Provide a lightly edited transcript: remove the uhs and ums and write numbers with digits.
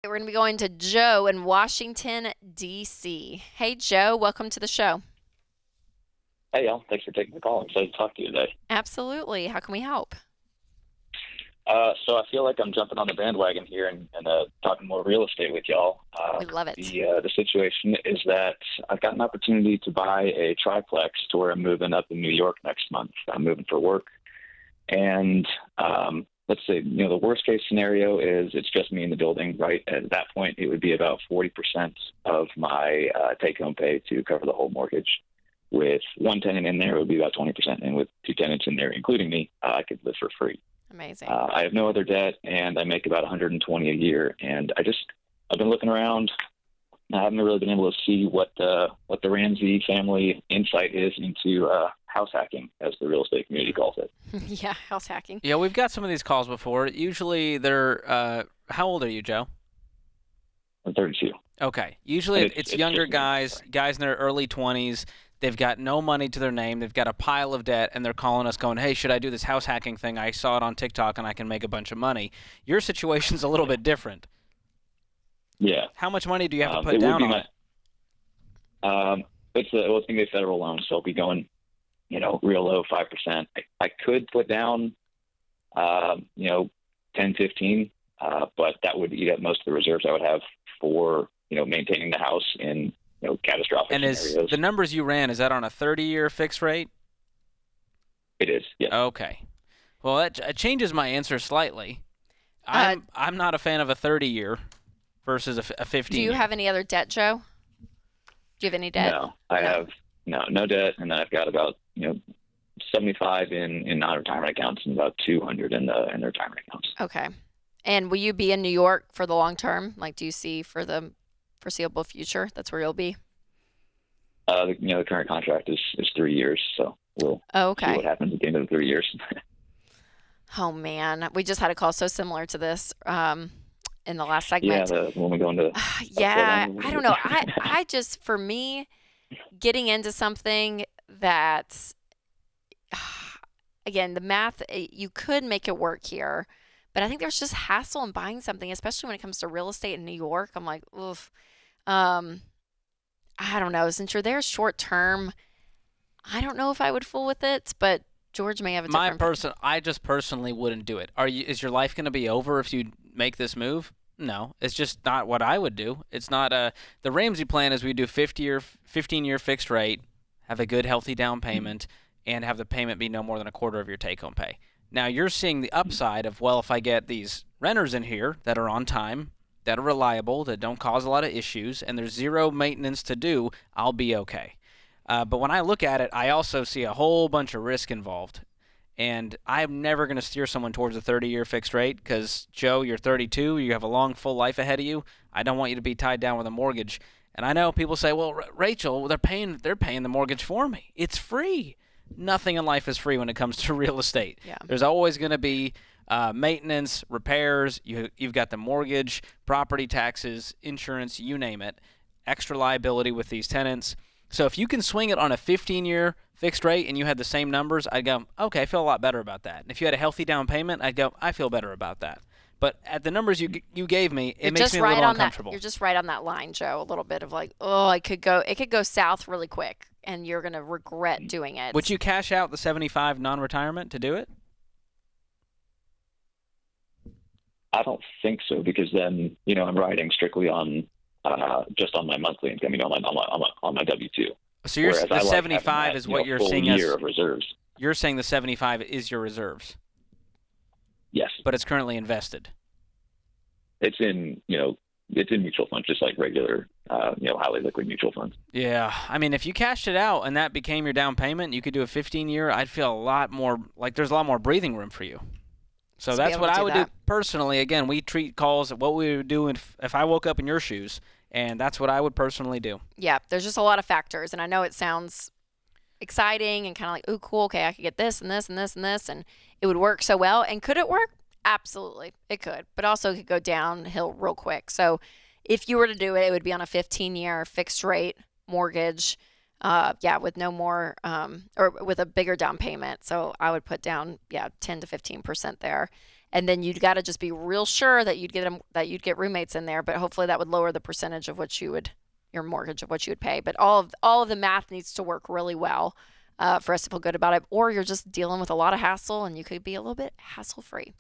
We're going to be going to Joe in Washington, D.C. Hey, Joe, welcome to the show. Hey, y'all. Thanks for taking the call. I'm excited to talk to you today. Absolutely. How can we help? So I feel like I'm jumping on the bandwagon here and talking more real estate with y'all. We love it. The situation is that I've got an opportunity to buy a triplex to where I'm moving up in New York next month. I'm moving for work. And let's say, the worst case scenario is it's just me in the building, right? At that point, it would be about 40% of my take-home pay to cover the whole mortgage. With one tenant in there, it would be about 20%. And with two tenants in there, including me, I could live for free. Amazing. I have no other debt, and I make about 120 a year. And I've been looking around. I haven't really been able to see what the Ramsey family insight is into house hacking, as the real estate community calls it. Yeah, house hacking. Yeah, we've got some of these calls before. Usually they're, how old are you, Joe? I'm 32. Okay. Usually it's younger guys Sorry. in their early 20s. They've got no money to their name. They've got a pile of debt, and they're calling us going, hey, should I do this house hacking thing? I saw it on TikTok, and I can make a bunch of money. Your situation's a little bit different. Yeah. How much money do you have to put down on it? It's going to be a federal loan, so I'll be going, real low, 5%. I could put down, 10, 15, but that would eat up most of the reserves I would have for, maintaining the house in catastrophic And scenarios. is the numbers you ran, is that on a 30-year fixed rate? It is, yeah. Okay. Well, that changes my answer slightly. I'm not a fan of a 30-year versus a 15-year. Do you have any other debt, Joe? Do you have any debt? No, I have no debt, and then I've got about 75 in non-retirement accounts and about 200 in the retirement accounts. Okay. And will you be in New York for the long term? Like, do you see for the foreseeable future that's where you'll be? The current contract is 3 years, so we'll see what happens at the end of the 3 years. Oh man, we just had a call so similar to this in the last segment. Yeah, when we go into yeah, I don't know. I just, for me, getting into something that, again, the math, you could make it work here, but I think there's just hassle in buying something, especially when it comes to real estate in New York. I'm like, oof. I don't know. Since you're there short term, I don't know if I would fool with it, but George may have a different. I just personally wouldn't do it. Is your life going to be over if you make this move? No, it's just not what I would do. It's not the Ramsey plan is we do 15-year fixed rate, have a good healthy down payment, and have the payment be no more than a quarter of your take-home pay. Now you're seeing the upside of, well, if I get these renters in here that are on time, that are reliable, that don't cause a lot of issues, and there's zero maintenance to do, I'll be okay. But when I look at it, I also see a whole bunch of risk involved. And I'm never going to steer someone towards a 30-year fixed rate because, Joe, you're 32. You have a long, full life ahead of you. I don't want you to be tied down with a mortgage. And I know people say, well, Rachel, they're paying the mortgage for me. It's free. Nothing in life is free when it comes to real estate. Yeah. There's always going to be maintenance, repairs. You've got the mortgage, property taxes, insurance, you name it, extra liability with these tenants. So if you can swing it on a 15-year fixed rate and you had the same numbers, I'd go, okay, I feel a lot better about that. And if you had a healthy down payment, I'd go, I feel better about that. But at the numbers you gave me, it makes me a little uncomfortable. You're just right on that line, Joe, a little bit of like, oh, it could go south really quick, and you're going to regret doing it. Would you cash out the 75 non-retirement to do it? I don't think so, because then I'm riding strictly on just on my monthly income, on my W-2. So the 75 is what you're seeing as year of reserves. You're saying the 75 is your reserves. Yes, but it's currently invested. It's in mutual funds, just like regular highly liquid mutual funds. Yeah, I mean, if you cashed it out and that became your down payment, you could do a 15-year. I'd feel a lot more like there's a lot more breathing room for you. So that's what I would do personally. Again, we treat calls what we would do if I woke up in your shoes, and that's what I would personally do. Yeah, there's just a lot of factors, and I know it sounds exciting and kind of like, oh, cool, okay, I could get this and this and this and this, and it would work so well. And could it work? Absolutely, it could, but also it could go downhill real quick. So if you were to do it, it would be on a 15-year fixed rate mortgage. with no more, or with a bigger down payment. So I would put down, 10 to 15% there. And then you'd got to just be real sure that you'd get roommates in there, but hopefully that would lower the percentage of your mortgage of what you would pay. But all of the math needs to work really well for us to feel good about it. Or you're just dealing with a lot of hassle, and you could be a little bit hassle free.